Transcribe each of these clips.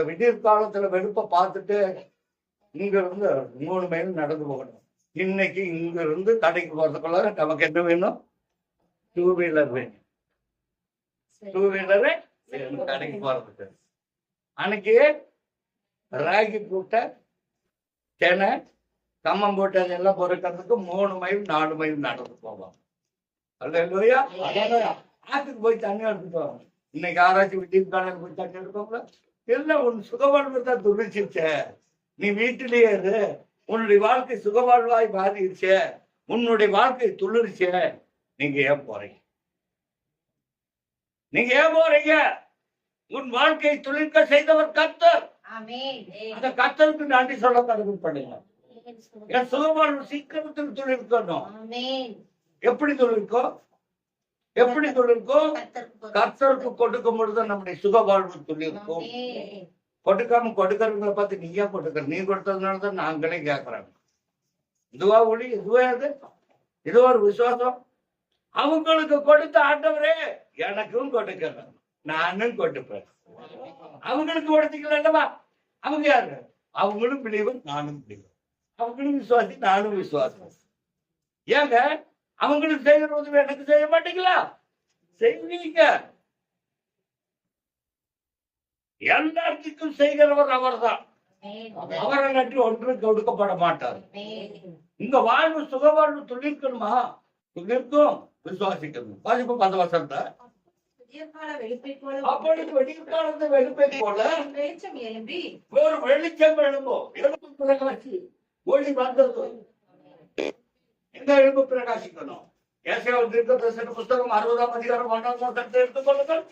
இந்த விடியற் காலத்துல வெளுப்ப பார்த்துட்டு இங்க இருந்து 3 மைல் நடந்து போகணும். இன்னைக்கு இங்க இருந்து கடைக்கு போறதுக்குள்ள நமக்கு என்ன வேணும்? 2 வீலர் வேணும். 2 வீலரு கடைக்கு போறதுக்கு. அன்னைக்கு ராகி போட்ட தெனை கம்மம் போட்டு அதெல்லாம் பொறுக்கிறதுக்கு 3 மைல் 4 மைல் நடந்து போவோம். அல்லேலூயா. ஆத்துக்கு போய் தண்ணி எடுத்துட்டு போவோம். இன்னைக்கு ஆராய்ச்சி விட்டின் காலையில் போய் தண்ணி எடுப்போம்ல. எல்லாம் உன் சுகவாழ்வு தான் துணிச்சிருச்ச. நீ வீட்டிலேயே இரு. உன்னுடைய வாழ்க்கை சுகவாழ்வாய் மாறிடுச்ச. உன்னுடைய வாழ்க்கை துளிர்ச்ச. நீங்க ஏன் போறீங்க? நீங்க ஏன் போறீங்க? உன் வாழ்க்கையை துளிர்க்க செய்தவர் கர்த்தர். அந்த கர்த்தருக்கு நன்றி சொல்ல கடவுள் பண்ணுங்க. என் சுகவாழ்வு சீக்கிரத்தில் துளிர்க்கணும். எப்படி துளிர்க்கும்? எப்படி துளிர்க்கும்? கர்த்தருக்கு கொடுக்கும் பொழுது நம்முடைய சுகவாழ்வு துளிர்க்கும். கொடுக்காம கொடுக்கறவங்களை பார்த்து நீயா கொடுக்கற, நீ கொடுத்ததுனாலதான் நாங்களே கேட்கறாங்க. இதுவா ஒளி? இதுவா அது? இது ஒரு விசுவாசம். அவங்களுக்கு கொடுத்த ஆண்டவரே எனக்கும் கொடுக்கல, நானும் கொடுப்பேன். அவங்களுக்கு கொடுத்தீங்களா? அவங்க யாரு? அவங்களும் பிடிவர், நானும் பிடிவர். அவங்களும் விசுவாசி, நானும் விசுவாசம். ஏங்க அவங்களுக்கு செய்கிற உதவி எனக்கு செய்ய மாட்டீங்களா? செய்வீங்க. எல்லாத்துக்கும் செய்கிறவர் அவர் தான். அவரை நன்றி ஒன்று கொடுக்கப்பட மாட்டார். இந்த வாழ்வு சுகவாழ்வு துளிர்க்கணுமா? துளிர்க்கும். விசுவாசிக்கணும். வாசிப்பு 10 வருஷத்தை அப்பொழுது வெடிக்காலத்து வெளுப்பை போல ஒரு வெளிச்சம் எழும்பும். எழுப்பு பிரகாசி ஒளி வந்தது. எந்த எழுப்பு பிரகாசிக்கணும்? ஏசாயாவின் தீர்க்கதரிசன புத்தகம் 60ஆம் அதிகாரம் 1ஆம் வசனத்தை எடுத்துக்கொள்ளுங்கள்.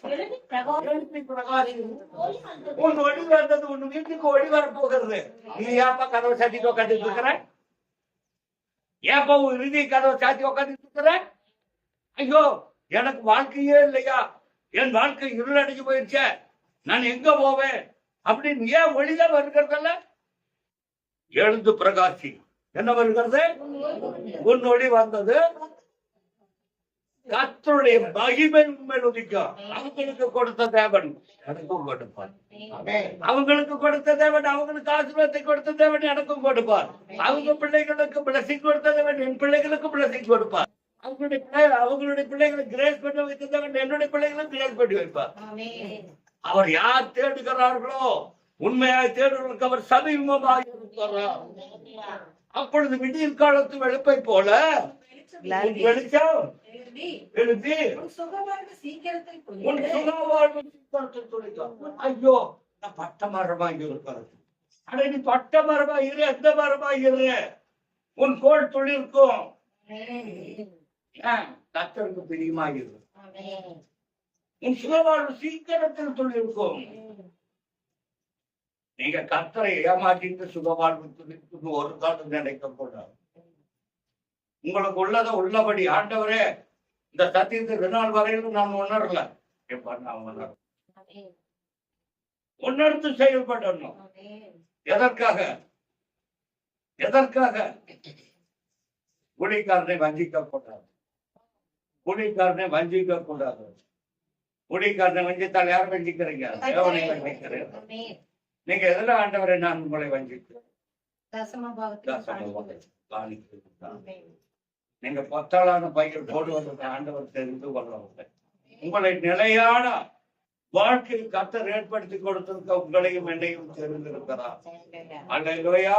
எழுப்பி பிரகாசிக்கும். உன் ஒளி வந்தது. உன் வீட்டுக்கு ஒளி வரப்போகிறது. நீ ஏப்பா கதவை சாத்திட்டு உட்காந்துட்டு இருக்கிற? ஏப்பா உன் இறுதி கதவை சாத்தி உட்காந்துட்டு இருக்கிற? ஐயோ எனக்கு வாழ்க்கையே இல்லையா, என் வாழ்க்கை இருளடைஞ்சு போயிருச்சே, நான் எங்க போவேன் அப்படின்னு ஏன் ஒளிதான் வருகிறதல்ல? எழுந்து பிரகாசி. என்ன வருகிறது? உன் ஒளி வந்தது. கர்த்தருடைய மகிமை உண்மையில் உதிக்கும். அவங்களுக்கு கொடுத்த தேவன் எனக்கும் கொடுப்பார். அவங்களுக்கு கொடுத்த தேவன், அவங்களுக்கு ஆசீர்வாதத்தை கொடுத்த தேவன் எனக்கும் கொடுப்பார். அவங்க பிள்ளைகளுக்கு பிளஸிங் கொடுத்த தேவன் என் பிள்ளைகளுக்கு பிளஸிங் கொடுப்பார். அவங்களுடைய பிள்ளைகளுக்கு கிரேஸ் பண்ணி வைத்தவன் என்னுடைய பிள்ளைகளுக்கு கிரேஸ் பண்ணி வைப்பார். அவர் யார் தேடுகிறார்களோ உண்மையாய் தேடுவதற்கு அவர் சமீபமாக இருக்கிறார். அப்பொழுது விடியற் காலத்து வெளுப்பை போல வெளிச்சம் எழுதி உன் சுகவாழ்வு சீக்கிரத்தில் துளிக்கும். ஐயோ நான் பட்ட மரமா இருக்கிறது. ஆனா நீ பட்ட மரமா இரு, எந்த மரமா இரு, உன் கோல் துளிர்க்கும். கர்த்தருக்கு பிரியமாகிறது. உன் சுகவாழ்வு சீக்கிரத்தில் துளிர்க்கும். நீங்க கர்த்தரை ஏமாற்றிட்டு சுகவாழ்வு துளிர்க்கும் ஒரு காலம் நினைக்க கூடாது. உங்களுக்கு உள்ளதை உள்ளபடி ஆண்டவரே இந்த சத்தியத்தை நாள் வரையிலும் நான் உணரல, எப்ப நான் உணர்ந்து செயல்படணும். எதற்காக? எதற்காக? குடிக்காரனை வஞ்சிக்க கூடாது. குடிக்காரனை வஞ்சிக்க கூடாது. குடிக்காரனை வஞ்சித்தால் யார் வஞ்சிக்கிறீங்க? தேவனை வஞ்சிக்கிறீங்க. நீங்க எதுல ஆண்டவரை நான் உங்களை வஞ்சிக்கிறேன்? நீங்க பத்தாளான பையன் போடுவதற்கு ஆண்டவர் தெரிந்து கொள்ளவில்லை. உங்களை நிலையான வாழ்க்கையில் கர்த்தர் ஏற்படுத்தி கொடுத்திருக்க உங்களையும் என்னையும் தெரிந்திருக்கிறார். அல்லேலூயா.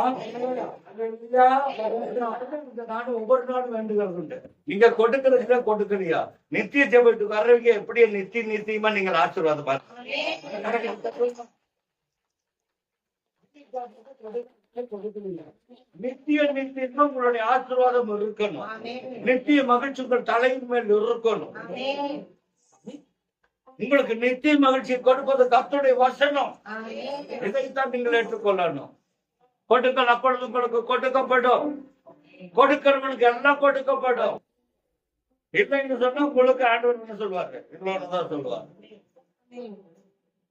இந்த நாடு ஒவ்வொரு நாடும் வேண்டுகிறது உண்டு. நீங்க கொடுக்கறதுல கொடுக்கலையா? நித்திய ஜெபத்துக்கு வர்றவங்க எப்படி நித்தியமா நீங்கள் ஆசீர்வாதம் நித்திய நித்தியமா உங்களுடைய ஆசீர்வாதம் இருக்கணும். நித்திய மகிழ்ச்சி உங்கள் தலையின் மேல் இருக்கணும். உங்களுக்கு நித்திய மகிழ்ச்சியை கொடுப்பது கர்த்தருடைய வசனம். இதைத்தான் நீங்கள் ஏற்றுக்கொள்ளணும். கொடுக்கல் அப்பொழுது உங்களுக்கு கொடுக்கப்படும். கொடுக்கிறவங்களுக்கு எல்லாம் கொடுக்கப்படும். இல்லைன்னு சொன்னா உங்களுக்கு ஆண்டவர் என்ன சொல்வாரு? இல்லைன்னுதான் சொல்லுவார்.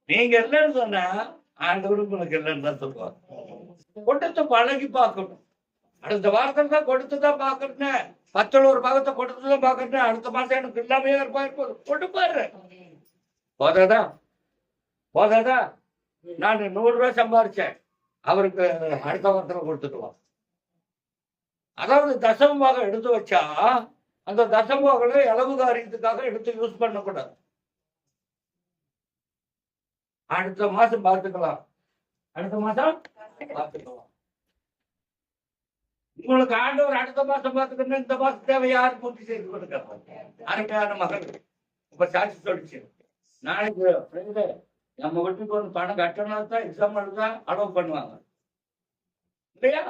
நீங்க இல்லைன்னு சொன்னா ஆண்டவர் உங்களுக்கு இல்லைன்னு தான் சொல்லுவார். கொடுத்து பழகி பார்க்கணும். அடுத்த வாரத்தில் தான் கொடுத்துதான் பாக்குறேன், 10 பாகத்தை கொடுத்துதான் பாக்குறேன், அடுத்த மாசம் எனக்கு இல்லாமையே இருப்பாரு. கொடுப்பாரு. போதாதா? போதாதா? நான் 100 ரூபாய் சம்பாரிச்சேன், அவருக்கு அடுத்த வாரத்தில் கொடுத்துட்டுவான். அதாவது தசமமாக எடுத்து வச்சா அந்த தசமங்களை அளவு காரியத்துக்காக எடுத்து யூஸ் பண்ணக்கூடாது. அடுத்த மாசம் பார்த்துக்கலாம், அடுத்த மாசம் பார்த்துக்கலாம். உங்களுக்கு ஆண்டவர் அடுத்த மாசம் பார்த்துக்கணும், இந்த மாசம் தேவை யாரு பூர்த்தி செய்து கொடுக்க? அருமையான மகள் இப்ப சாட்சி சொல்லிச்சு, நாளைக்கு நம்ம வீட்டுக்கு வந்து பணம் கட்டணும் தான் எக்ஸாம் தான் அலோவ் பண்ணுவாங்க இல்லையா?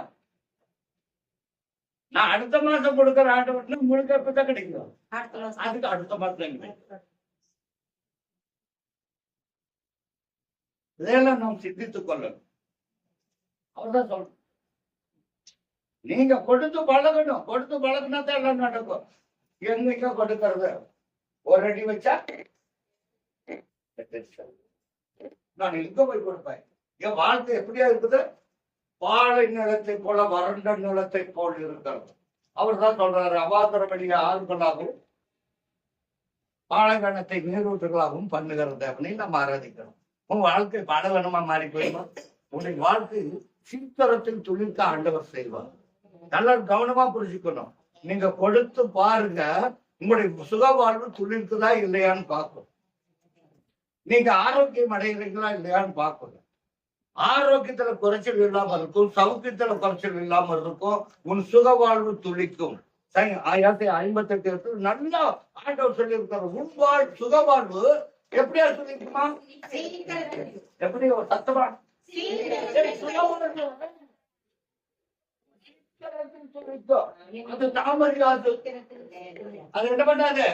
நான் அடுத்த மாசம் கொடுக்குற ஆண்டவர் உங்களுக்கு எப்பதான் கிடைக்கும்? அதுக்கு அடுத்த மாசம் தான் கிடைக்கும். இதெல்லாம் நாம் சிந்தித்துக் கொள்ளணும். அவர்தான் சொல்றோம், நீங்க கொடுத்து பழகணும், கொடுத்து பழகினா தான் எல்லாம் நடக்கும். எங்க கொடுக்கறது? ஒரு அடி வச்சா நான் எங்க போய் கொடுப்பேன்? என் வாழ்க்கை எப்படியா இருக்குது? பாலை நிலத்தை போல வறண்ட நிலத்தை போல் இருக்கிறது. அவர் தான் சொல்றாரு, அவாந்தரமணிய ஆறுகளாகவும் பாலைவனத்தை நீரூற்றுகளாகவும் பண்ணுகிறது அப்படின்னு நம்ம ஆராதிக்கிறோம். உன் வாழ்க்கை பாலைவனமா மாறி போயிடும். உன்னுடைய வாழ்க்கை சீக்கிரத்தில் துளிர்க்க ஆண்டவர் செய்வார். நல்லா கவனமா புரிஞ்சுக்கணும். நீங்க கொடுத்து பாருங்க, உங்களுடைய சுக வாழ்வு துளிர்க்குதா இல்லையான்னு பார்க்கணும். நீங்க ஆரோக்கியம் அடைகிறீங்களா இல்லையான்னு பார்க்கணும். ஆரோக்கியத்துல குறைச்சல் இல்லாம இருக்கும், சௌக்கியத்துல குறைச்சல் இல்லாம இருக்கும், உன் சுக வாழ்வு துளிக்கும். 58 நல்லா ஆண்டவர் சொல்லி இருக்காரு, உன் சுக வாழ்வு எப்படியா சொல்லிருக்குமா? எப்படி சத்தமா? அது தாமரியாது. அது என்ன பண்ணாது?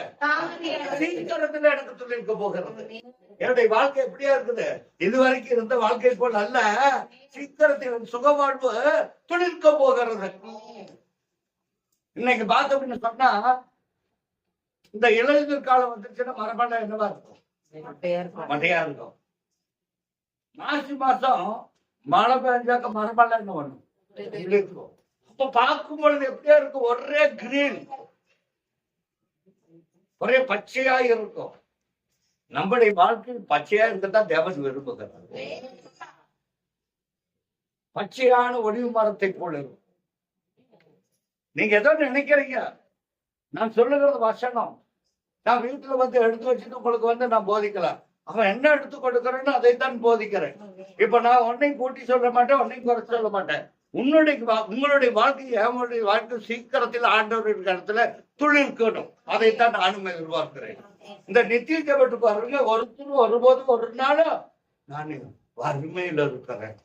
சீக்கிரத்துல எனக்கு துளிர்க்க போகிறது. என்னுடைய வாழ்க்கை எப்படியா இருக்குது? இதுவரைக்கும் இருந்த வாழ்க்கை போல் அல்ல, சீக்கிரத்தில் சுக வாழ்வு துளிர்க்க போகிறது. இன்னைக்கு பார்த்தோம்னு சொன்னா, இந்த இளைஞர் காலம் வந்துருச்சுன்னா மரபாண்டா என்னவா இருக்கும்? மட்டையா இருக்கும். மாசி மாசம் மழை பெஞ்சாக்க மரபாண்டா என்ன பண்ணும்? இருக்கும். அப்ப பார்க்கும் பொழுது எப்படியா இருக்கும்? ஒரே கிரீன், ஒரே பச்சையா இருக்கும். நம்முடைய வாழ்க்கை பச்சையா இருக்கத்தான் தேவன் விரும்புகிறார். பச்சையான ஒளிவு மரத்தை போல இருக்கும். நீங்க ஏதோ நினைக்கிறீங்க, நான் சொல்லுகிறது வசனம். நான் வீட்டுல வந்து எடுத்து வச்சுட்டு உங்களுக்கு நான் போதிக்கலாம். அவன் என்ன எடுத்து கொடுக்கறேன்னு அதைத்தான் போதிக்கிறேன். இப்ப நான் உன்னையும் கூட்டி சொல்ல மாட்டேன், உன்னையும் குறைச்சு சொல்ல மாட்டேன். உங்களுடைய வாழ்க்கை, என்னுடைய வாழ்க்கை சீக்கிரத்தில் ஆண்டவருடைய இடத்துல துளிர்க்கணும். அதைத்தான் நானும் எதிர்பார்க்கிறேன். இந்த நித்திய ஜெபத்து பாருங்க, ஒருத்தரும் ஒருபோதும் ஒரு நாளும் நான் வறுமையில இருக்கிறேன்,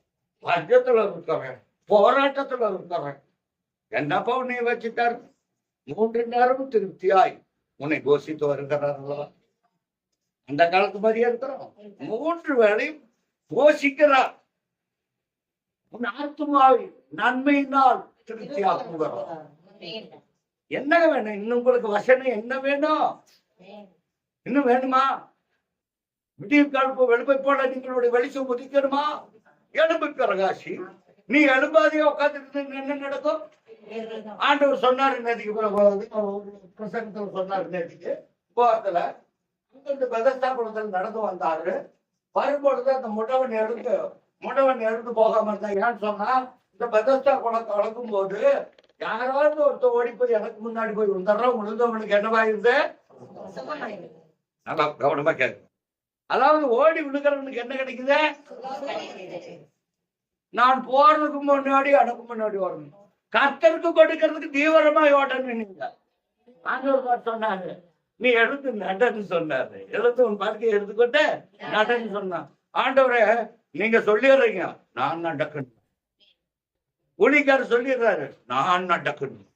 பஞ்சத்துல இருக்கிறேன், போராட்டத்துல இருக்கிறேன். என்னப்பா உன்னை வச்சுட்டாரு? 3 நேரமும் திருப்தியாய் உன்னை கோஷித்து வருகிறார்களா? அந்த காலத்து மாதிரியே இருக்கிறோம். 3 வேளையும் கோஷிக்கிறார். உன் ஆத்துமாவை நன்மையினால் திருப்தியாக்குகிறார். என்ன வேணும் இன்னும்? உங்களுக்கு வசனம் என்ன வேணும்? இன்னும் வேணுமா? விடிய காலப்பு வெளுப்பை போல நீங்களுடைய வெளிச்சம் உதிக்கணுமா? எலும்பு பிரகாசி. நீ எலும்பாதியா உட்காந்துட்டு என்ன நடக்கும்? ஆண்டவர் சொன்னாரு நேற்றுக்கு, பிரசங்கத்துல சொன்னாரு நேற்றுக்கு போறதுல, அங்கிருந்து பெதஸ்தா குளத்துல நடந்து வந்தாரு. வரும்பொழுது அந்த முடவன் எடுத்து போகாம இருந்தா. ஏன்னு சொன்னா, இந்த பெதஸ்தா குளத்தை வளர்க்கும் போது யாராவது ஒருத்தர் ஓடி போய் எனக்கு முன்னாடி போய் வந்துடுறோம், விழுந்தவனுக்கு என்னவாயிருது? நல்லா கவனமா கேட்கும். அதாவது ஓடி விழுகிறவனுக்கு என்ன கிடைக்குது? நான் போறதுக்கு முன்னாடி எனக்கு முன்னாடி வரணும். கர்த்தருக்கு கொடுக்கறதுக்கு தீவிரமா ஓடணும். நீங்க ஆண்டவர் சொன்னாரு, நீ எடுத்து நடன்னு சொன்னாரு. எடுத்து உன் வாழ்க்கையை எடுத்துக்கிட்டு நடன்னு சொன்னான். ஆண்டவரே, நீங்க சொல்லிடுறீங்க, நான் நடக்கணும். ஊழியக்காரர் சொல்லிடுறாரு, நான் நடக்கணும்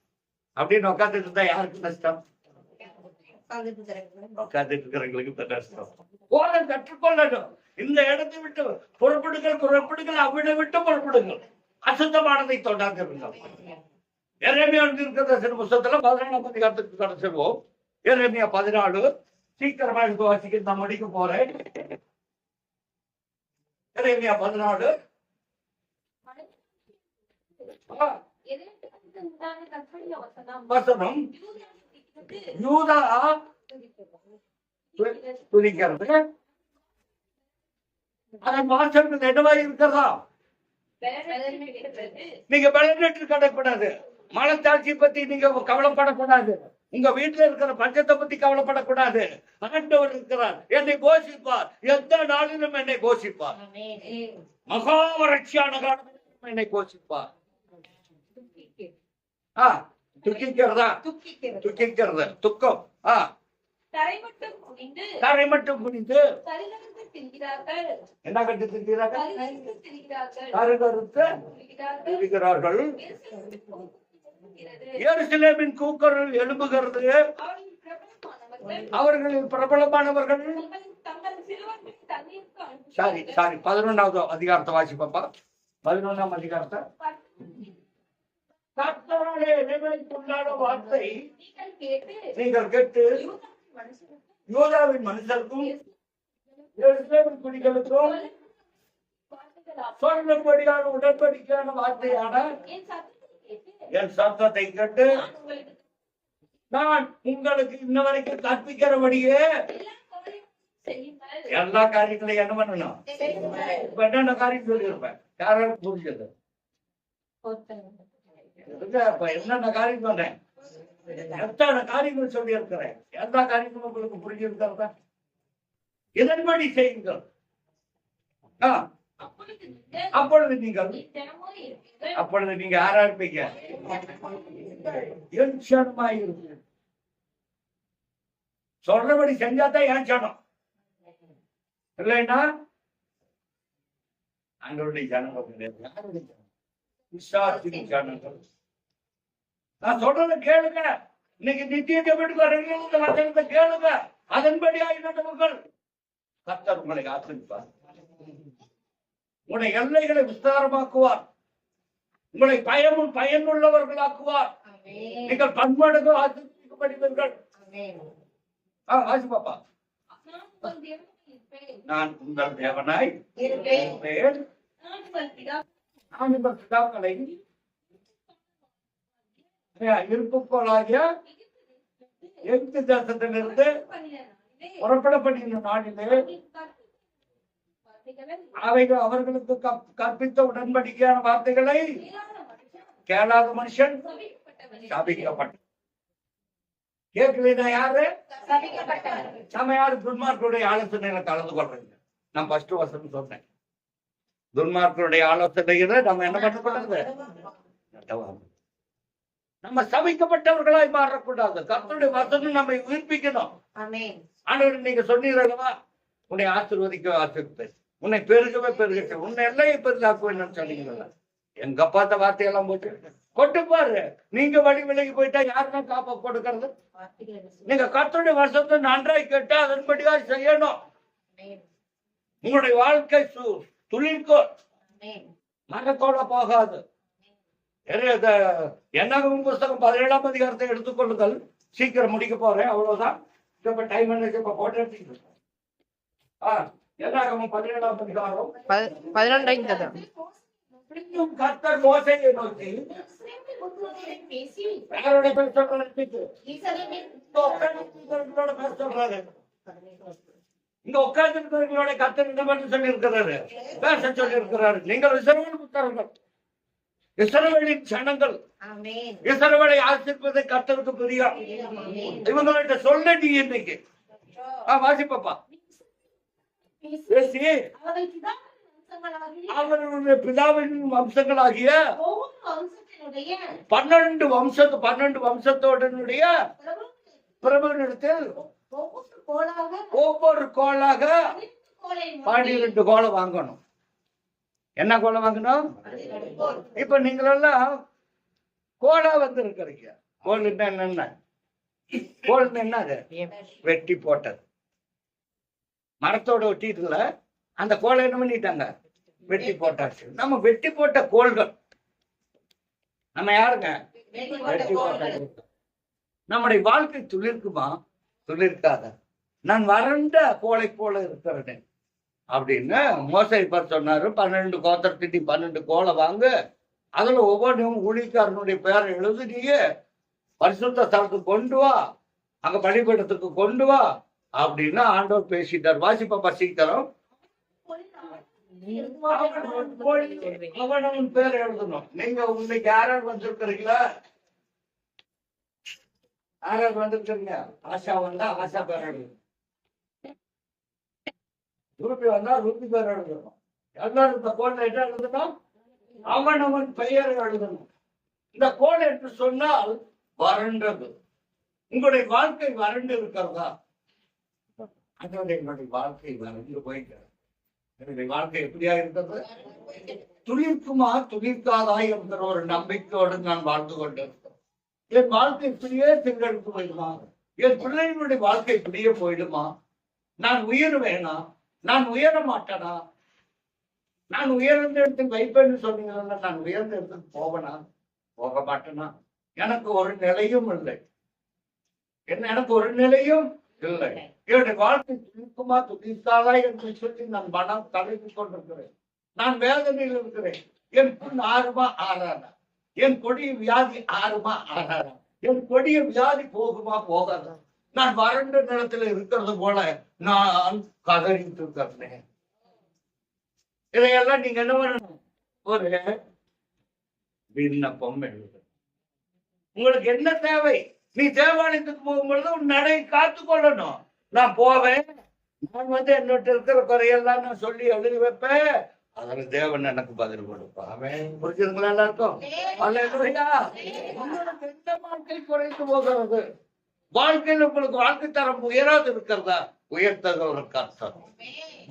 அப்படின்னு உட்காந்துட்டு இருந்தா யாருக்கு நஷ்டம்? உட்காந்துட்டு இருக்கிறவங்களுக்கு நஷ்டம். போல கற்றுக்கொள்ளணும். இந்த இடத்தை விட்டு புறப்படுங்கள், அவ்விட விட்டு புறப்படுங்கள், அசுத்தமானதை தொடாதிருங்கள். எரேமியா புத்தகத்துல 14ஆம் அதிகாரத்துக்கு கிடைச்சிருவோம். எரேமியா 14 சீக்கிரமா எடுத்து வாசிக்க நான் முடிக்க போறேன். எரேமியா 14 வசனம். யூதா துதிக்கிறது, அதன் வாசல்கள் என்னவாய் இருக்கிறதா? நீங்க பலனற்று கடக்கூடாது. மனத்தாட்சி பத்தி நீங்க கவலைப்படக்கூடாது. உங்க வீட்டுல இருக்கிற பஞ்சத்தை பத்தி கவலைப்படக்கூடாது. ஆண்டவர் இருக்கிறார், என்னை போஷிப்பார். எந்த நாளிலும் என்னை போஷிப்பார். மகாவரட்சியான காலத்திலும் என்னை போஷிப்பார். துக்கிக்கிறதா? துக்கிக்கிறது துக்கம். தரை மட்டும் குனிந்து என்ன கட்டு திரிகிறார்கள்? இருக்கிறார்கள். எருசலேமின் கூக்குரல் எழும்புகிறது. அவர்களில் பிரபலமானவர்கள் 11வது அதிகாரத்தை வாசிப்பா. 11ஆம் அதிகாரத்தை. கர்த்தருடைய நினைவுக்குண்டான வார்த்தை நீங்கள் கேட்டு யூதாவின் மனுஷருக்கும் எருசலேமின் குடிகளுக்கும் சொல்லும்படியான உடன்படிக்கையான வார்த்தையான என் சத்தத்தை கேட்டு நான் உங்களுக்கு இன்ன வரைக்கும் கற்பிக்கிறபடியே எல்லா காரியங்களையும் என்ன பண்ணணும்? இப்ப என்னென்ன காரியம் சொல்லியிருப்பேன்? யாராலும் புரிஞ்சது? இப்ப என்னென்ன காரியம் சொன்னேன்? எத்தனை காரியங்கள் சொல்லி இருக்கிறேன். எல்லா காரியங்களும் உங்களுக்கு புரிஞ்சிருக்கிறதா? இதன்படி செய்யுங்கள். அப்பொழுது நீங்க யாரா இருப்பீங்க? என் சனமாய் இருப்பீங்க. சொல்றபடி செஞ்சாதான் என் சனம். இல்லைன்னா அங்களுடைய ஜனங்கள் ஜனங்கள். நான் சொல்றதை கேளுங்க. இன்னைக்கு நித்திய ஜெபத்துக்கு வரீங்க, இந்த வசனத்தை கேளுங்க. அதன்படியா நடவுங்கள். கர்த்தர் உங்களை ஆசீர்வதிப்பார். உங்களுடைய எல்லைகளை விஸ்தாரமாக்குவார். உங்களை பயனுள்ளவர்களாக்குவார். நீங்கள் பன்மடங்கு ஆசீர்வதிக்கப்படுவீர்கள். பாப்பா, நான் உங்கள் தேவனாய் இருப்பேன். நான் உங்கள் பிதாக்களை இருப்புக்கோளாகிய எகிப்து தேசத்திலிருந்து புறப்பட பண்ணின நாளிலே அவைகள் அவர்களுக்கு கற்பித்த உடன்படிக்கையான வார்த்தைகளை கேளாத மனுஷன் சபிக்கப்பட்ட. கேட்கல யாரு? நம்ம யாரு? துன்மார்க்கருடைய ஆலோசனையில கலந்து கொள்றீங்க. நான் ஃபர்ஸ்ட் வசனம் சொன்னேன். துன்மார்க்கருடைய ஆலோசனையில நம்ம என்ன பண்ணக்கூடாது? நம்ம சபிக்கப்பட்டவர்களாய் மாறக்கூடாது. கர்த்தருடைய வசனம் நம்மை உயிர்ப்பிக்கணும். ஆண்டவர் நீங்க சொன்னீர்களா, உன்னை ஆசீர்வதிக்க உன்னை பெருகவே பெருக, உன்னை எல்லையை பெரிதாக்குவேன்னு சொன்னீங்களா? எங்க பார்த்த வார்த்தையெல்லாம் போட்டு கொட்டு பாரு. நீங்க வழி விலகி போயிட்டா யாருன்னா காப்பா கொடுக்கறது? நீங்க கர்த்தருடைய வசனத்தை நன்றாய் கேட்டா அதன்படியா செய்யணும். உங்களுடைய வாழ்க்கை துளிர்க்கோள், மரத்தோட போகாது. என்னாகும் புஸ்தகம் 17ஆம் அதிகாரத்தை எடுத்துக்கொள்ளுங்கள். சீக்கிரம் முடிக்க போறேன், அவ்வளவுதான். இப்ப டைம் என்ன? இப்ப போட்டு என்னாகும் 17ஆம் அதிகாரம் 11 கர்த்தர் மோசேயை நோக்கி யாரோட பேச சொல்றாரு? இங்க உட்கார்ந்து கர்த்தர் என்ன பண்ண சொல்லி இருக்கிறாரு? பேச சொல்லி இருக்கிறாரு. நீங்கள் இஸ்ரவேல் புத்திரர்கள், இஸ்ரவேலின் ஜனங்கள், இஸ்ரவேலை ஆசீர்வதிப்பதை கர்த்தருக்கு பிரியம். இவங்கள்ட்ட சொல்ல நீ இன்னைக்கு வாசிப்பா பேசி அவர்களுடைய பிதாவின் வம்சங்களாகிய 12 வம்சத்தோடனுடைய பிரபுவினிடத்தில் ஒவ்வொரு கோலாக 12 கோலை வாங்கணும். என்ன கோலை வாங்கணும்? இப்ப நீங்களெல்லாம் கோலா வந்து இருக்கிறீங்க. கோல் என்னன்னா, கோல் என்னது? வெட்டி போட்டது. மரத்தோட ஒட்டிட்டுல அந்த கோலை என்ன பண்ணிட்டாங்க? வெட்டி போட்டாச்சு. நம்ம வெட்டி போட்ட கோள்கள் நம்ம யாருங்க? வெட்டி போட்ட. நம்முடைய வாழ்க்கை துளிர்க்குமா? துளிர்க்காத. நான் வறண்ட கோலை போல இருக்கிறேன் அப்படின்னு மோசே சொன்னாரு. 12 கோத்திரத்திட்டி 12 கோலை வாங்க. அதுல ஒவ்வொன்றும் ஊழியக்காரனுடைய பேரை எழுதுனீங்க, பரிசுத்த ஸ்தலத்துக்கு கொண்டு வா, அங்க பலிபீடத்துக்கு கொண்டு வா அப்படின்னு ஆண்டவர் பேசிட்டார். வாசிப்பா சீக்கிரம். அவனவன் பேர் எழுதணும். நீங்க இன்னைக்கு யாராவது வந்திருக்கிறீங்களா? யாராவது வந்திருக்கிறீங்க? ஆஷா வந்தா ஆஷா பேர் எழுதணும். ரூபி வந்தா ரூபி பேர் எழுதணும். எல்லாரும் இந்த கோல்ல என்ன எழுதணும்? அவனவன் பெயர் எழுதணும். இந்த கோல் என்று சொன்னால் வறண்டது. உங்களுடைய வாழ்க்கை வறண்டு இருக்கிறதா? அதோட என்னுடைய வாழ்க்கை வறண்டு போயிட்டு என்னுடைய வாழ்க்கை எப்படியா இருக்கிறது? துளிர்க்குமா துளிர்க்காதா என்கிற ஒரு நம்பிக்கையோடு நான் வாழ்ந்து கொண்டிருக்கிறேன். என் வாழ்க்கை இப்படியே திங்கெடுத்து போயிடுமா? என் பிள்ளைகளுடைய வாழ்க்கை இப்படியே போயிடுமா? நான் உயருவேனா? நான் உயர மாட்டேனா? நான் உயர்ந்த இடத்துக்கு வைப்பேன்னு சொன்னீங்கன்னா நான் உயர்ந்த இடத்துக்கு போவேனா? போக மாட்டேனா? எனக்கு ஒரு நிலையும் இல்லை. எனக்கு ஒரு நிலையும் இல்லை. என்னுடைய வாழ்க்கை துணிக்குமா துணிக்காதா என்று சொல்லி நான் மனம் தலைத்து கொண்டிருக்கிறேன். நான் வேதனையில் இருக்கிறேன். என் புண் ஆறுமா ஆறாதா? என் கொடிய வியாதி ஆறுமா ஆறாதா? என் கொடிய வியாதி போகுமா போகாதா? நான் வறண்ட நிலத்துல இருக்கிறது போல நான் கதறிட்டு இருக்கிறேன். இதையெல்லாம் நீங்க என்ன பண்ணணும்? ஒரு விண்ணப்பம் எழுது. உங்களுக்கு என்ன தேவை? நீ தேவாலயத்துக்கு போகும்பொழுது உன் நடை காத்து கொள்ளணும். நான் போவேன், நான் என்னோட இருக்கிற குறையெல்லாம் நான் சொல்லி எழுதி வைப்பேன். அதுல தேவன் எனக்கு பதில் கொடுப்பான். புரிஞ்சுங்களா எல்லாருக்கும்? உங்களுக்கு எந்த வாழ்க்கை குறைந்து போகிறது? வாழ்க்கையில் உங்களுக்கு வாழ்க்கை தரம் உயராது இருக்கிறதா? உயர்த்தது ஒரு கர்த்தர்.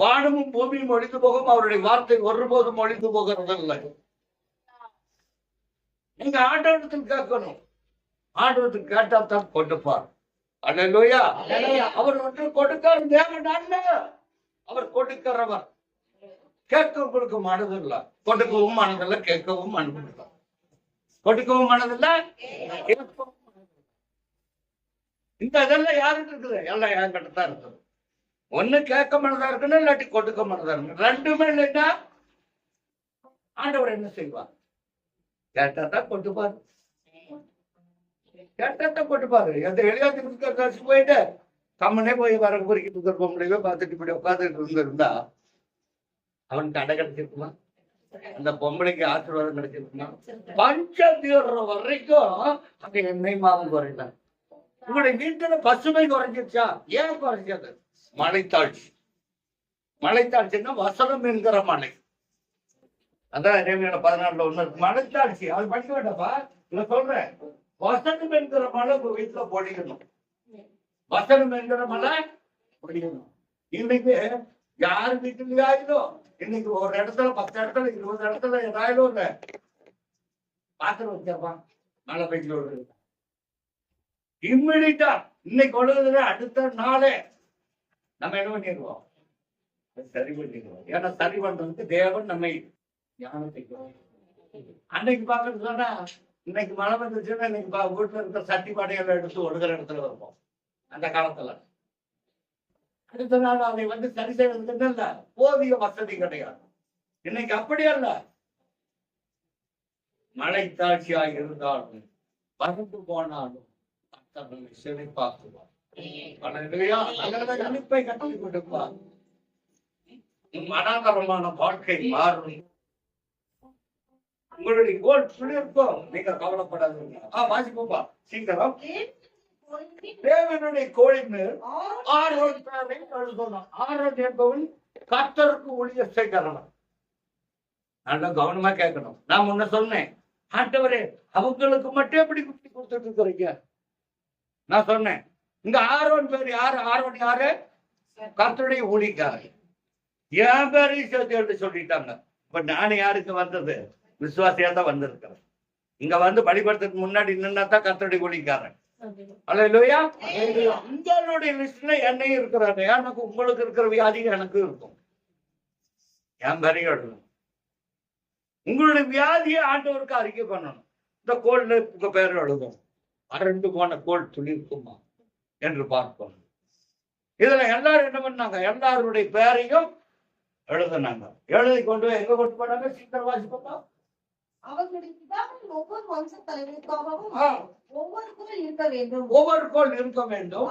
வானமும் பூமியும் ஒழிந்து போகும், அவருடைய வார்த்தை ஒருபோதும் ஒழிந்து போகிறது இல்லை. நீங்க ஆண்டவரத்தில் கேட்கணும். ஆண்டவரத்தில் கேட்டால் தான் கொடுப்பார். அல்லேலூயா. அவர் ஒன்று கொடுக்கார் தேவன் அல்ல, அவர் கொடுக்கிறவர். கேட்க உங்களுக்கு மனதில்லை, கொடுக்கவும் மனதில்லை, கேட்கவும் மனதில்லை. கொடுக்கவும் மனதில்லை, கேட்கவும். இந்த இதெல்லாம் யாருக்கு இருக்குது? எல்லாம் என்கிட்ட தான் இருக்குது. ஒண்ணு கேட்க மனதா இருக்கணும், இல்லாட்டி கொடுக்க மனதா இருக்கணும். ரெண்டுமே இல்லைன்னா ஆண்டவர் என்ன செய்வார்? கேட்டாதான் கொடுப்பாரு. கேட்டாதான் கொடுப்பாரு. எந்த எளியாத்துக்கு போயிட்டு கம்மனே போய் வர குறிக்கிட்டு இருக்க முடியவே பார்த்துட்டு இப்படி உட்காந்துட்டு இருந்தா அவனுக்கு அடை கிடைச்சிருக்குமா? அந்த பொம்பளைக்கு ஆசீர்வாதம் கிடைச்சிருக்குமா? பஞ்சம் தீர்ற வரைக்கும் அங்க எண்ணெய் மாவும் குறையல. உங்களுடைய வீட்டுல பசுமை குறைஞ்சிருச்சா? ஏன் குறைஞ்சது? மழைத்தாட்சி. மழைத்தாட்சின்னா வசனம் என்கிற மழை. அதான் 14 ஒண்ணு மழைத்தாட்சி. அது படிக்க வேண்டாப்பா, இல்ல சொல்றேன். வசனம் என்கிற மழை உங்க வீட்டுல பொழியணும். வசனம் என்கிற மழை பொழியணும். இன்னைக்கு யார் வீட்டுலயா ஆயிடும்? இன்னைக்கு ஒரு இடத்துல 10 இடத்துல 20 இடத்துல ஏதாயிடும் இல்ல பாத்திரம் வச்சப்பா மழை பெய்ஞ்சு வருது. இம்மிடியா இன்னைக்கு ஒழுகுதுல அடுத்த நாளே நம்ம என்ன பண்ணிடுவோம்? சரி பண்ணிடுவோம். ஏன்னா சரி பண்றதுக்கு தேவன் நம்மை ஞானத்தை அன்னைக்கு பாக்குறது சொன்னா இன்னைக்கு மழை வந்துச்சுன்னா இன்னைக்கு வீட்டுல இருக்கிற சட்டி பாடைகளை எடுத்து ஒழுகிற இடத்துல இருப்போம். அந்த காலத்துல அடுத்த நாள் அதை சரி செய்வதற்கு இல்ல போதிய வசதி கிடையாது. இன்னைக்கு அப்படியே இல்ல. மழைத்தாட்சியாக இருந்தாலும் பறந்து போனாலும் செழிப்பாக்குவார். அனுப்பை கட்டி கொடுப்பார். மனதரமான வாழ்க்கை மாறும். உங்களுடைய கோல் இருக்கும். நீங்க கவலைப்படாதீங்க. வாசிப்போப்பா சீக்கிரம். தேவனுடைய கோலின் ஆரோன் பேரை எழுதணும். ஆரோன் என்பவன் கர்த்தருக்கு ஊழியம் செய்கிறவன். நல்லா கவனமா கேட்கணும். நான் முன்ன சொன்னேன், ஆண்டவரே அவங்களுக்கு மட்டும் எப்படி குட்டி கொடுத்துட்டு இருக்கிறீங்க? நான் சொன்னேன், இங்க ஆரோன் பேர் யாரு? ஆரோன் யாரு? கர்த்தருடைய ஊழியக்காரர். என் பேரையும் சேர்த்து எழுதி சொல்லிட்டாங்க. இப்ப நானும் யாருக்கு வந்தது? விசுவாசியா தான் வந்திருக்கிறேன். இங்க வந்து வழிபடுறதுக்கு முன்னாடி நின்னாதான் கர்த்தருடைய ஊழியக்காரன். அல்லேலூயா. உங்களுடைய லிஸ்ட்ல என்னையும் இருக்கிறாரு. எனக்கு உங்களுக்கு இருக்கிற வியாதி எனக்கு இருக்கும். என் பேரையும் எழுதணும். உங்களுடைய வியாதியை ஆண்டவருக்கு அறிக்கை பண்ணணும். இந்த கோல்ல உங்க பேர் எழுதும். அரண்டு போன கோல் துளிர்க்குமா என்று பார்ப்போம். இதுல எல்லாரும் என்ன பண்ணாங்க? எல்லாருடைய பேரையும் எழுதுனாங்க. எழுதி கொண்டு எங்க கொண்டு போனாங்க? சீக்கிரம் வாசிப்போம். ஒவ்வொரு கோல் இருக்க வேண்டும்.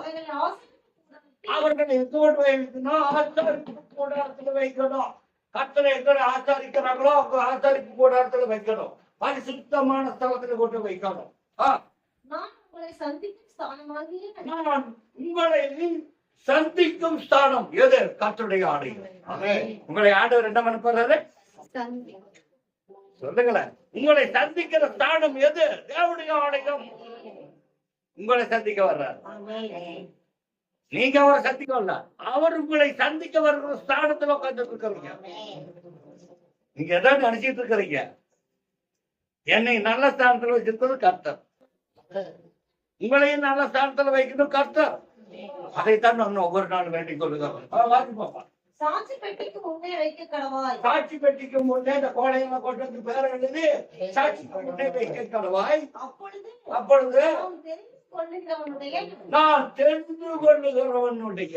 அவர்கள் எங்க வைக்கணும்? ஆசாரிப்பு கூடாரத்துல வைக்கணும். கர்த்தரை எங்க ஆசாரிக்கிறாங்களோ அவங்க ஆசாரிப்பு கூடாரத்துல வைக்கணும். பரிசுத்தமான ஸ்தலத்துல கொண்டு வைக்கணும். நான் உங்களை சந்திக்கும் ஸ்தானமாகிய நான் உங்களை சந்திக்கும் ஸ்தானம் எது? கர்த்தருடைய ஆலயம். உங்களை ஆண்டவர் என்ன பண்ண போறாரு? சொல்லுங்களேன். உங்களை சந்திக்கிற ஸ்தானம் எது? தேவனுடைய ஆலயம். உங்களை சந்திக்க வர்றாரு. நீங்க அவரை சந்திக்க வரல, அவர் உங்களை சந்திக்க வர்ற ஸ்தானத்துல உட்கார்ந்து இருக்கிறீங்க. நீங்க எதாவது நினைச்சிட்டு இருக்கிறீங்க. என்னை நல்ல ஸ்தானத்துல வச்சிருக்கிறது கர்த்தர், உங்களையும் நல்ல ஸ்தானத்துல வைக்கணும் கர்த்தர். அதைத்தான் நான் ஒவ்வொரு நாள் வேண்டிக் கொள்ளுகிறேன். சாட்சி பெட்டிக்கு முன்னே வைக்க கடவாய். சாட்சி பெட்டிக்கு முன்னே இந்த கோடையெல்லாம் கொண்டு வந்து பேர வேண்டியது சாட்சிக்கு முன்னே வைக்க கடவாய். அப்பொழுது நான் தெரிந்து கொள்ளுகிறவனுடைய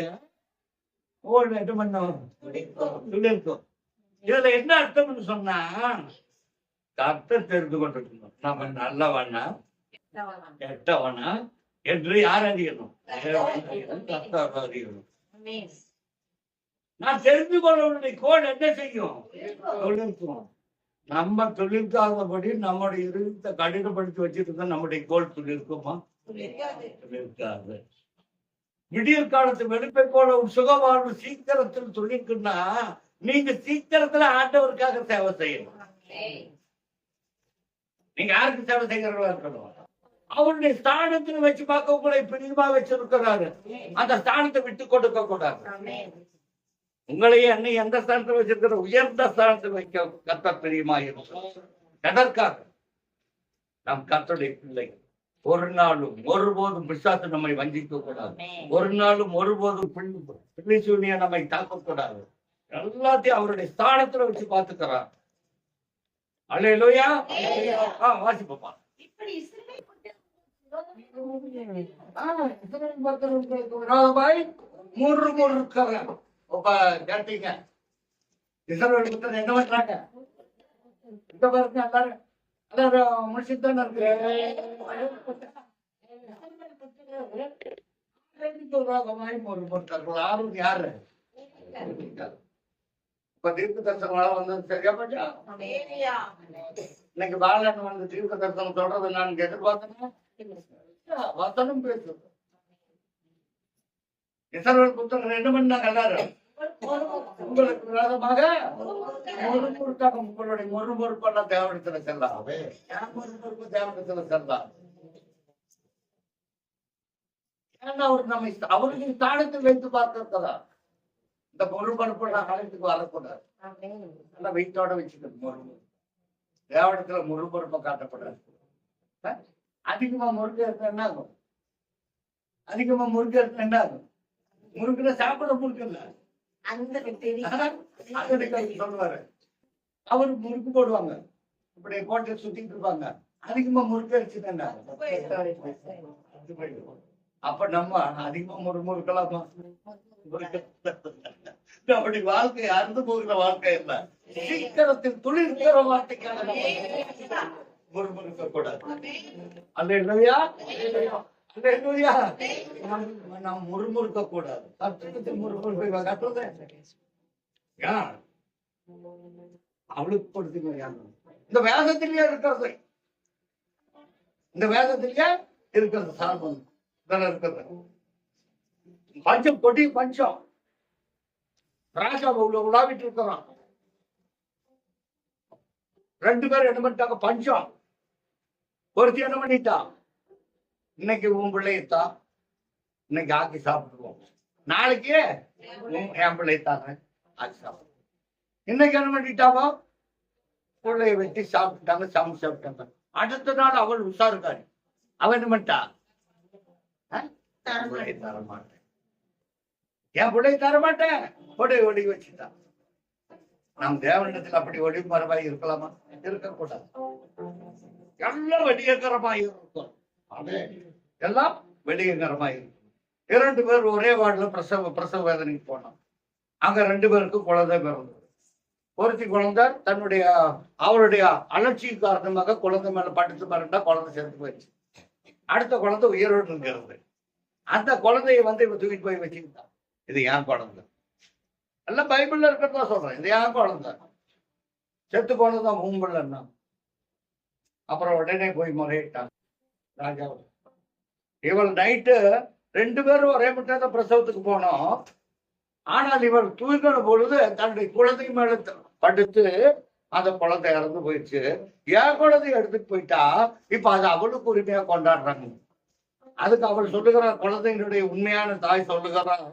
இதுல என்ன அர்த்தம்னு சொன்னா, கர்த்தர் தெரிந்து கொண்டிருக்கணும் நம்ம நல்லவனா கெட்டவனா என்று யார் அறியணும்? கர்த்தர் அறியணும். நான் தெரிந்து கொள்ளவனுடைய கோல் என்ன செய்யும்? தொழிற்கும். நம்ம தொழிற்காதபடி நம்முடைய இருந்த கடினப்படுத்தி வச்சிருக்க நம்முடைய கோல் தொழிற்குமா? இருக்காது. விடியற் காலத்து வெளுப்பை போல ஒரு சுகமான சீக்கிரத்தில் தொழிற்குன்னா நீங்க சீக்கிரத்துல ஆண்டவருக்காக சேவை செய்யணும். நீங்க யாருக்கு சேவை செய்கிறவர்களா இருக்கணும்? அவருடைய ஸ்தானத்தில் வச்சு பார்க்க உங்களை பிரிவா வச்சிருக்கிறாரு. அந்த ஸ்தானத்தை விட்டு கொடுக்க கூடாது. உங்களையே அன்னை எந்த ஸ்தானத்தில் வச்சிருக்கிற? உயர்ந்த ஸ்தானத்தில் வைக்க கர்த்தர் பிரியமாயிருக்கும். எதற்காக? நம் கர்த்தருடைய பிள்ளை. ஒரு நாளும் ஒருபோதும் பிசாசு நம்மை வஞ்சிக்க கூடாது. ஒரு நாளும் ஒருபோதும் பிள்ளை சூனிய நம்மை தாக்க கூடாது. எல்லாத்தையும் அவருடைய ஸ்தானத்துல வச்சு பார்த்துக்கிறார். அல்லேலூயா. வாசிப்பா. கேட்டீங்க இஸ்ரவேல் புத்தர் என்ன பண்றாங்க? இந்த பாருங்க, எல்லாரும் முடிச்சுதான் இருக்கு. யாரு இப்ப தீர்க்க தரிசனம் வந்து சரியா போச்சா? இன்னைக்கு பாலன் வந்து தீர்க்க தரிசனம் சொல்றது நான் எதிர்பார்த்தேன். வசனம் பேசுறது. இஸ்ரவேல் புத்தகங்கள் என்ன பண்ணாங்க? எல்லாரும் உங்களுக்கு விரோதமாக முறுமுறுக்காக உங்களுடைய முறுமுறுப்பெல்லாம் தேவனத்துல செல்லாம். முறுமுறுப்பு தேவனத்துல செல்லாம். ஏன்னா அவர் நம்மை அவருக்கு ஸ்தானத்தில் வைத்து பார்க்கிறதா இந்த முறுமுறுப்பெல்லாம் காலத்துக்கு வரக்கூடாது. நல்லா வெயிட்டோட வச்சுக்கணும். முறுமுறு தேவனத்துல முறுமுறுப்பை காட்டக்கூடாது. அதிகமா முறுக்கு எடுத்து என்ன ஆகும்? அதிகமா முறுக்கு எடுத்து என்ன ஆகும்? முறுக்குல சாப்பிட முறுக்கல சொல்லுவாரு. அவரு முறுக்கு போடுவாங்க, இப்படி கோட்டை சுத்திட்டு இருப்பாங்க. அதிகமா முறுக்கு அடிச்சுதாங்க. அப்ப நம்ம அதிகமா முறுமுறுக்கலாமா? நம்முடைய வாழ்க்கை அறுந்து போகிற வாழ்க்கை இல்ல. சீக்கிரத்தில் துளிர்க்கிற வார்த்தைக்காக முறுமுறுக்க கூடாது. அல்லேலூயா. நாம் முறுமுறுக்க கூடாது. அவளுக்கு கொடுத்து இந்த வேதத்திலேயே இருக்கிறது. இந்த வேதத்திலேயே இருக்கிறது. சார்பம் இருக்கிறது. பஞ்சம் கொடி பஞ்சம் ராஜா உலாவிட்டு இருக்கிறான். 2 பேரும் என்ன பண்ணிட்டாங்க? பஞ்சம். ஒருத்தி என்ன பண்ணிட்டான்? இன்னைக்கு உன் பிள்ளைத்தான் இன்னைக்கு ஆக்கி சாப்பிட்டுருவோம், நாளைக்கு என் பிள்ளைத்தாங்க ஆக்கி சாப்பிடுவோம். இன்னைக்கு என்ன பண்ணிட்டாவோ? பிள்ளைய வெட்டி சாப்பிட்டுட்டாங்க, சமைச்சு சாப்பிட்டாங்க. அடுத்த நாள் அவள் உஷாருக்காரு. அவன் என்ன பண்ணிட்டா? பிள்ளையை தரமாட்டேன், என் பிள்ளையை தரமாட்டேன், ஒடி வச்சுட்டான். நம் தேவனிடத்தில் அப்படி ஒளிமரமாய் இருக்கலாமா? இருக்கக்கூடாது. எல்லாம் வெடியக்கரமாய் இருக்கும். எல்லாம் வெடியங்கரமா இருக்கும். 2 பேர் ஒரே வார்டுல பிரசவ வேதனைக்கு போனோம். அங்க 2 பேருக்கும் குழந்தை பிறந்தது. ஒருத்தி குழந்தை அவருடைய அலட்சி காரணமாக குழந்தை மேல படுத்து பாருண்டா குழந்தை சேர்த்து போயிடுச்சு. அடுத்த குழந்தை உயிரோடு இருக்கிறது. அந்த குழந்தைய வந்து இவ தூக்கிட்டு போய் வச்சுக்கிட்டான். இது ஏன் குழந்தை, எல்லாம் பைபிள்ல இருக்கிறதா சொல்றேன். இது யார் குழந்தை செத்து போனதான் மூம்பிள்ளைன்னா. அப்புறம் உடனே போய் முறையிட்டான் ராஜா. இவள் நைட்டு 2 பேரும் ஒரே மட்டும் பிரசவத்துக்கு போனோம். ஆனால் இவள் தூங்கின பொழுது தன்னுடைய குழந்தை மேல படுத்து அந்த குழந்தை இறந்து போயிடுச்சு. என் குழந்தைய எடுத்துட்டு போயிட்டா இப்ப அது அவளுக்கு உரிமையா கொண்டாடுறாங்க. அதுக்கு அவள் சொல்லுகிறார், குழந்தையினுடைய உண்மையான தாய் சொல்லுகிறான்,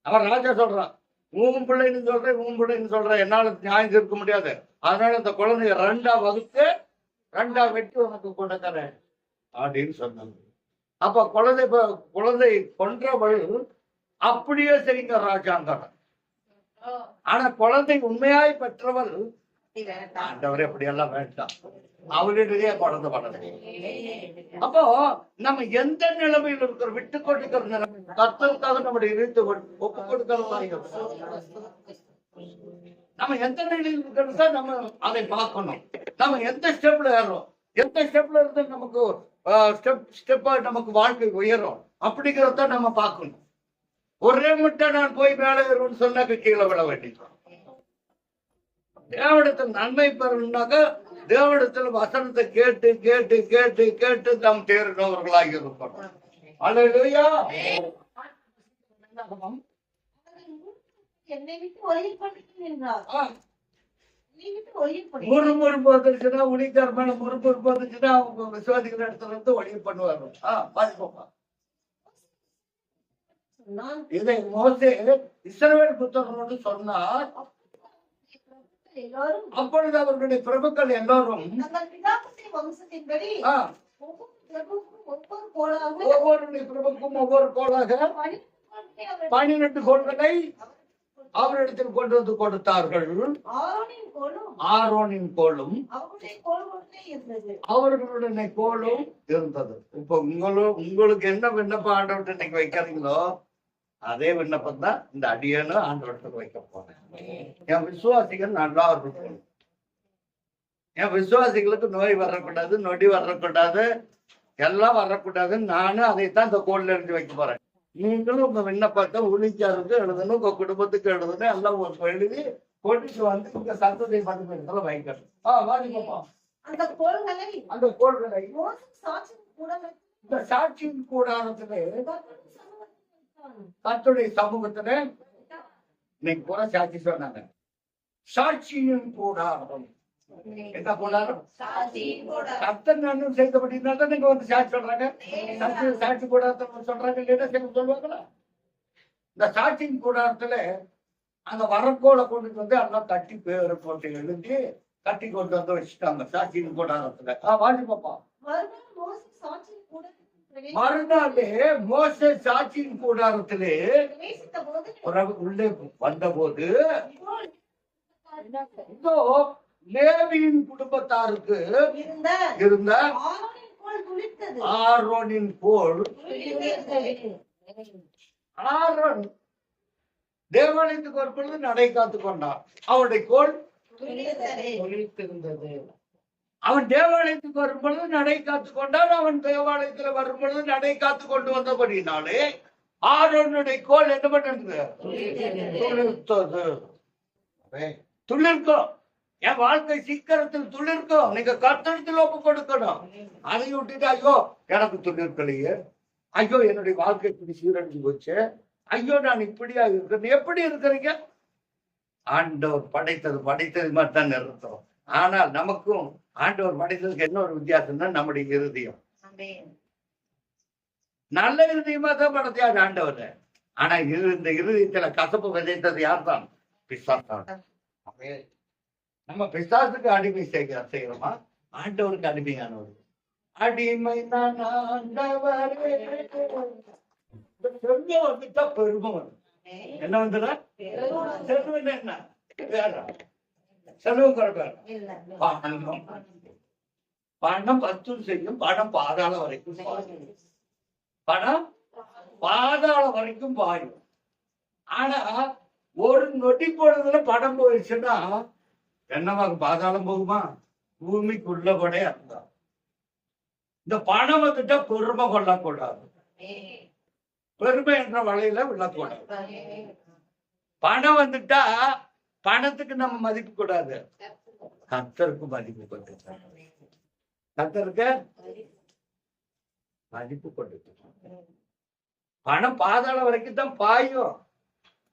அவன் ராஜா சொல்றான், உன் பிள்ளைன்னு சொல்றேன் என்னால நியாயம் இருக்க முடியாது. அதனால இந்த குழந்தைய 2ஆ வகுத்து 2ஆ வெட்டி உனக்கு கொண்டு தரேன் அப்படின்னு சொன்னாங்க. அப்ப குழந்தை கொன்றவள் அப்படியே செய்யுங்க ராஜாங்க. ஆனா குழந்தை உண்மையாய் பெற்றவள் ஆண்டவரே அப்படியெல்லாம் வேண்டாம், அவளிடையே குழந்தை படலை. அப்போ நம்ம எந்த நிலைமையில் இருக்கிற விட்டு கொடுக்கிற நிலைமை கர்த்தருக்காக நம்முடைய இழுத்து ஒப்பு கொடுக்கிறதா நம்ம எந்த நிலையில் இருக்கிறதா நம்ம அதை பார்க்கணும். நம்ம எந்த ஸ்டெப்ல ஏறோம், எந்த ஸ்டெப்ல இருந்து நமக்கு ஸ்டெப்பா நமக்கு வாழ்க்கை உயரும் அப்படிங்கிறத நம்ம பார்க்கணும். ஒரே முட்டை நான் போய் மேலே ஏறும்னு சொன்னாக்க கீழே விட வேண்டியது. தேவனிடத்தில் நன்மை பெறணும்னாக்க தேவனிடத்தில் வசனத்தை கேட்டு கேட்டு கேட்டு கேட்டு நாம் தேர்ந்தவர்களாக இருக்கணும். அல்லேலூயா. என்னை விட்டு ஒளியில் பண்ணுகிறேன் என்றார். முறுமுறுப்பு வந்துருச்சுன்னா உளிக்கார் மேல முறுமுறுப்பு வந்துச்சுன்னா அவங்க விசுவாசிகள் இடத்துல இருந்து ஒளிய பண்ணுவாங்க. பாத்துக்கோப்பா. இதை மோசே இஸ்ரவேல் புத்தகங்களோடு சொன்னார். அப்பொழுது அவர்களுடைய பிரபுக்கள் எல்லோரும் ஒவ்வொருடைய பிரபுக்கும் ஒவ்வொரு கோளாக 12 கோள்களை அவரிடத்தில் கொண்டு வந்து கொடுத்தார்கள். ஆரோனின் கோலும் அவர்களுடைய கோலும் இருந்தது. இப்ப உங்களுக்கு என்ன விண்ணப்பம் ஆண்டவர்கிட்ட இன்னைக்கு வைக்கிறீங்களோ அதே விண்ணப்பம் தான் இந்த அடியனும் ஆண்டவர்கிட்ட வைக்க போறேன். என் விசுவாசிகள் நல்லா இருக்கணும். என் விசுவாசிகளுக்கு நோய் வரக்கூடாது, நொடி வரக்கூடாது, எல்லாம் வரக்கூடாதுன்னு நானும் அதைத்தான் இந்த கோல்ல இருந்து வைக்க போறேன். நீங்களும் உங்க விண்ணப்பத்தை ஊழிச்சாருக்கு எழுதணும், உங்க குடும்பத்துக்கு எழுதணும், எல்லாம் எழுதி கொண்டுட்டு வந்து இங்க சந்ததி மண்டபத்துல வைக்கணும். வாங்கிப்போம். அந்த கோள்களை இந்த சாட்சியின் கூடாரத்திலே கர்த்தருடைய சமூகத்துல இன்னைக்கு கூட சாட்சி சொன்னாங்க. சாட்சியின் கூடாரம் என்ன கூடாரம்? கர்த்தர் நன்மை செய்தபடினா தான் நீங்க வந்து சாட்சி சொல்றாங்க. சாட்சி கூடாரத்தை சொல்றாங்க இல்லைன்னா சொல்லுவாங்களா? இந்த சாட்சியின் கூடாரத்துல அந்த வரக்கோளை கொண்டு வந்து எல்லாம் கட்டி பேரை போட்டு எழுதி கட்டி கொண்டு வந்து வச்சுட்டாங்க சாட்சியின் கூடாரத்துல. வாங்கி பாப்பா. மறுநாளே மோசே சாட்சியின் கூடாரத்திலே உள்ளே வந்த போது லேவியின் குடும்பத்தாருக்கு இருந்த ஆரோனின் கோல், ஆரோன் தேவாலயத்துக்கு வரும்பொழுது நடை காத்து கொண்டான். அவனுடைய கோல் இருந்தது. அவன் தேவாலயத்துக்கு வரும்பொழுது நடை காத்து கொண்டான். அவன் தேவாலயத்துல வரும்பொழுது நடை காத்து கொண்டு வந்தபடினாலே ஆரோனுடைய கோல் என்ன பண்ணது? துளிர்க்கும். என் வாழ்க்கை சீக்கிரத்தில் துளிர்க்கும். நீங்க கர்த்தரிடத்தில் ஒப்பு கொடுக்கணும். அதை விட்டுட்டு ஐயோ எனக்கு துளிர்க்கலையே, ஐயோ என்னுடைய வாழ்க்கை இப்படி சீரழிஞ்சு போச்சு, ஐயோ நான் இப்படியா இருக்கிறேன். எப்படி இருக்கிறீங்க? ஆண்டவர் படைத்தது மாதிரி தான் நிறுத்தம். ஆனால் நமக்கும் ஆண்டவர் படைத்ததுக்கு என்ன ஒரு வித்தியாசம்னா நம்முடைய இருதயம் நல்ல இருதயமா தான் படைத்தார் ஆண்டவர். ஆனா இந்த இருதயத்துல கசப்பு விதைத்தது யார் தான்? பிசாசான். நம்ம பிசாசுக்கு அடிமை செய்யறோமா? ஆண்டவருக்கு அடிமையானவர். அடிமை நான் ஆண்டவரே வந்துட்டா பெருமை வரும். என்ன வந்துடா? செல்வம் என்ன வேற செலவு பணம் 10 செய்யும். பணம் பாதாள வரைக்கும் பாயும். ஆனா ஒரு நொடி பொழுதுல பணம் போயிடுச்சுன்னா என்னவாங்க? பாதாளம் போகுமா? பூமிக்குள்ள கூட இருந்தா இந்த பணம் வந்துட்டா பெருமை கொள்ளக்கூடாது. பெருமை என்ற வலையில விழக்கூடாது. பணம் வந்துட்டா பணத்துக்கு நம்ம மதிப்பு கூடாது, கர்த்தருக்கு மதிப்பு கொடுத்து, கர்த்தருக்கு மதிப்பு கொடுத்து. பணம் பாதாள வரைக்கும் தான் பாயும்.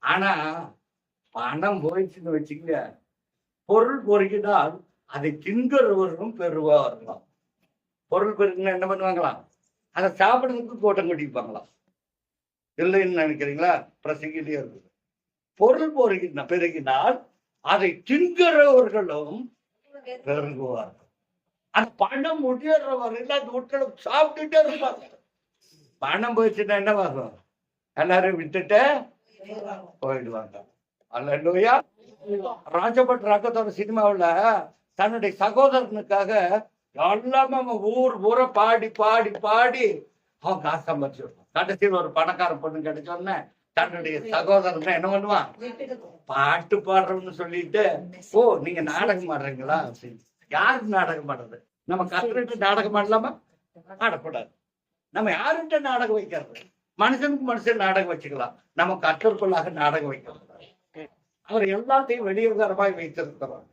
ஆனா பணம் போயிடுச்சுன்னு வச்சுங்க, பொருள் பொறுக்கினால் அதை தின்கிறவர்களும் பெறுவார்களாம். பொருள் பெருக்குன்னா என்ன பண்ணுவாங்களாம்? அதை சாப்பிடுறதுக்கு கூட்டம் கட்டிப்பாங்களாம். இல்லைன்னு நினைக்கிறீங்களா? பிரசங்கிட்டே இருக்குது. பொருள் பெருகினால் அதை தின்கிறவர்களும் பெருகுவார்கள். அந்த பணம் முடியறவர்கள் அந்த வீட்டுல சாப்பிட்டுட்டே இருப்பாங்க. பணம் போயிடுச்சுன்னா என்ன ஆகும்? எல்லாரும் விட்டுட்டு போயிடுவாங்க. அல்லேலூயா. ராஜபட் ராக்கத்தோட சினிமாவுல தன்னுடைய சகோதரனுக்காக எல்லாமே அவன் ஊர் ஊரை பாடி பாடி பாடி அவன் காசு சம்பாதிச்சிருப்பான். கடைசியில் ஒரு பணக்கார பொண்ணு கிடைச்சோன்னு தன்னுடைய சகோதரன் என்ன பண்ணுவான்? பாட்டு பாடுறோம்னு சொல்லிட்டு, ஓ நீங்க நாடகம் ஆடுறீங்களா அப்படின்னு. யாருக்கு நாடகம் ஆடுறது? நம்ம கத்துக்கிட்டு நாடகம் ஆடலாமா? ஆடக்கூடாது. நம்ம யாருகிட்ட நாடகம் வைக்கிறது? மனுஷனுக்கு மனுஷன் நாடகம் வச்சுக்கலாம், நம்ம கற்றற்குள்ளாக நாடகம் வைக்கலாம். அவர் எல்லாத்தையும் வெளியுறவாய் வைத்திருக்கிறார்.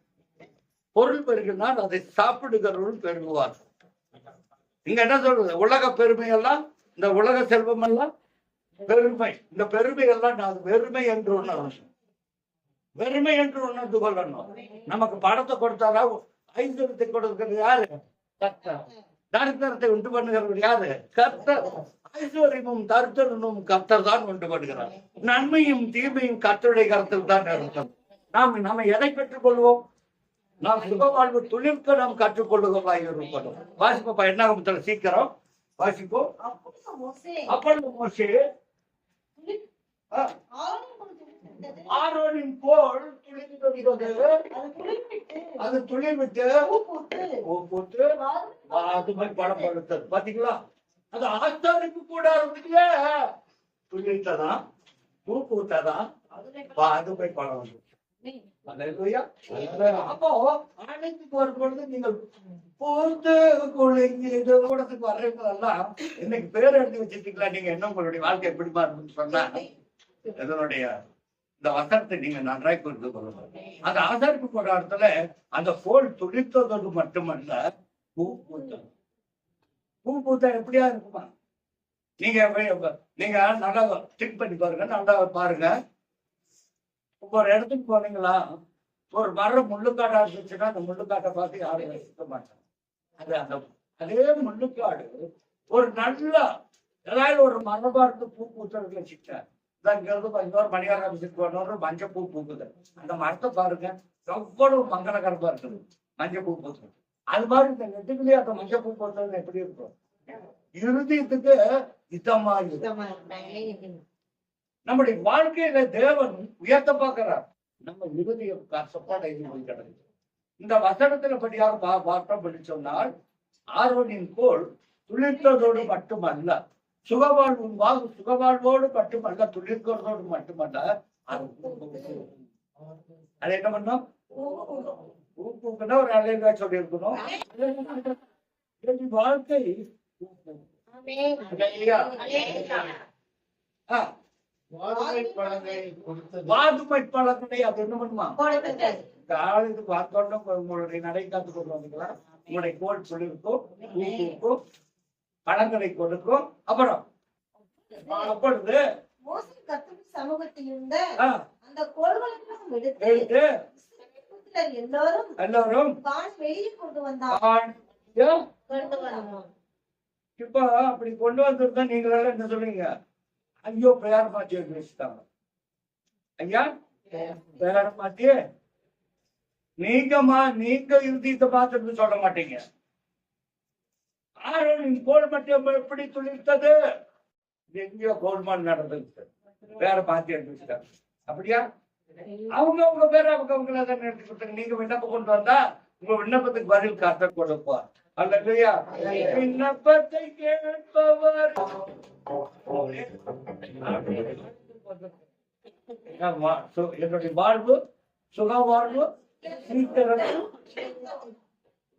பொருள் பெருகினால் அதை சாப்பிடுகிறவர்கள் பெருகுவார். இங்க என்ன சொல்றது? உலக பெருமை எல்லாம், இந்த உலக செல்வம் எல்லாம் பெருமை. இந்த பெருமை எல்லாம் நான் வெறுமை என்று உணரணும், வெறுமை என்று உணர்ந்து கொள்ளணும். நமக்கு பணத்தை கொடுத்தாரா? ஐஸ்வர்யத்தை கொடுக்கிறது யாரு? கர்த்தர். தரித்திரத்தை உண்டு பண்ணுகிறவர் யாரு? கர்த்தர். ஐஸ்வர்யமும் தரித்திரமும் கர்த்தர் தான் உண்டு பண்ணுகிறார். நன்மையும் தீமையும் கர்த்தருடைய கருத்தில் தான் இருக்கும். நம்ம எதை பெற்றுக் கொள்வோம்? நாம் சுகவாழ்வு துளிர்க்க நாம் கற்றுக்கொள்ளுகிறோம் இருக்கணும். வாசிப்பா என்ன சீக்கிரம் வாசிப்போம். அப்பொழுது மோசே ஆரோனின் கோல் துளிர்ந்தது, அது துளிர் விட்டு பூத்து அதுமை படம் படுத்தது. பாத்தீங்களா? அது ஆஸ்தானுக்கு கூட துளிர்த்ததான், பூ பூத்ததான், அதுமை படம் வந்து. அப்போ ஆணைக்கு வரும்பொழுது நீங்கள் பூத்து குளிங்கி கூடத்துக்கு வர்றவங்களெல்லாம் இன்னைக்கு பேர் எழுதி வச்சிருக்கீங்களா? நீங்க என்ன உங்களுடைய வாழ்க்கை எப்படிமா இருக்குன்னு சொன்னா இதனுடைய இந்த வசனத்தை நீங்க நன்றாய் புரிந்து கொள்ளணும். அந்த ஆசாரிப்பு கொண்டாடத்துல அந்த கோல் துளிர்த்ததோடு மட்டுமல்ல, பூ பூத்தது. பூ பூத்தா எப்படியா இருக்குமா? நீங்க நல்லா திங்க் பண்ணி பாருங்க, நல்லா பாருங்க. ஒரு இடத்துக்கு போனீங்களா, ஒரு மரம் முள்ளுக்காடா இருந்துச்சுன்னா அந்த முள்ளுக்காட்டை பார்த்து யாரும் ரசிக்க மாட்டாங்க. அதே முள்ளுக்காடு ஒரு நல்ல ஏதாவது ஒரு மரபா இருந்து பூ பூத்துறதுல வச்சுட்டேன். இங்கிருந்து இன்னொரு மணியார் ஆபீஸுக்கு போனோரு மஞ்சள் பூ பூக்குது. அந்த மரத்தை பாருங்க, எவ்வளவு மங்களகரமா இருக்குது, மஞ்சள் பூ பூத்துறது. அது மாதிரி இந்த நெட்டுக்குள்ளேயே அந்த மஞ்சள் பூ பூத்துறது எப்படி இருக்கும்? இறுதியத்துக்கு இதமா இருக்கும். நம்முடைய வாழ்க்கையில தேவன் உயர்த்த பார்க்கிறார். நம்ம இறுதிய கசப்பாடை கிடையாது. இந்த வசனத்துல படியாக பார்த்தோம் படி சொன்னால், ஆரோனின் கோல் துளிர்த்ததோடு மட்டுமல்ல, சுகவாழ்வோடு மட்டுமல்ல, துளிர்க்கிறதோடு மட்டுமல்ல, அது என்ன பண்ணும்? பூப்புக்குன்னா ஒரு அலைவா சொல்லி இருக்கணும். வாழ்க்கை வாதுமை பழங்களை அது என்ன பண்ணுமா? காலைக்கு பார்த்தோன்னா உங்களுடைய நடை காத்து கொண்டு வந்தீங்களா? உங்களுடைய கோல் சொல்லிருக்கும், பூக்கும், பழங்களை கொடுக்கும். அப்புறம் அப்பொழுது சமூகத்தில் இருந்த அந்த கோள்களும் எடுத்து எல்லாரும் வெளியே கொண்டு வந்தாங்க. இப்ப அப்படி கொண்டு வந்திருந்தா நீங்களால என்ன சொல்றீங்க? ஐயோ பேர மாத்தி வச்சுட்டாங்க. ஐயா பேர மாத்தியே நீங்க இறுதியத்தை பார்த்துட்டு சொல்ல மாட்டீங்க. ஆரோனின் கோல் மட்டும் எப்படி துளிர்த்தது? எங்கேயோ கோல்மான் நடந்துச்சு, பேர மாத்தி எடுத்துட்டாங்க. அப்படியா? அவங்க பேரை அவங்கள தான் எடுத்து கொடுத்தாங்க. நீங்க விண்ணப்பம் கொண்டு வந்தா உங்க விண்ணப்பத்துக்கு பதில் கர்த்தர் கொடுப்பார். அல்லேலூயா. விண்ணப்பத்தை கேட்பவர் என்னுடைய வாழ்வு சுக வாழ்வு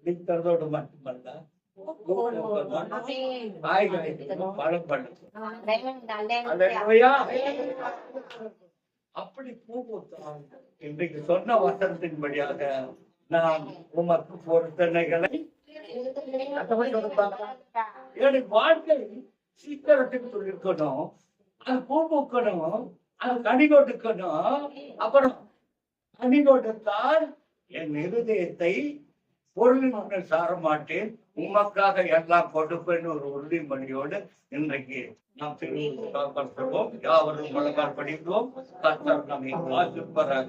சீக்கிரத்தோடு மட்டுமல்ல, காய்கறி பழம். அல்லேலூயா. அப்படி பூமுத்தான் இன்றைக்கு சொன்ன வசனத்தின்படியாக நான் உமக்கு பொருத்தனைகளை என்னுடைய வாழ்க்கை சீக்கிரத்துக்கு சொல்லிருக்கணும், அது பூ பூக்கணும், அது கனி கொடுக்கணும். அப்புறம் கனி கொடுத்தால் என் இருதயத்தை பொருளின் சார மாட்டேன், உமக்காக எல்லாம் கொடுப்பேன்னு ஒரு உறுதிமொழியோடு இன்றைக்கு நாம் திருவிழா யாவரும் வழக்கால் படிக்கிறோம். கர்த்தர் நம்மை ஆசீர்வதிப்பாராக.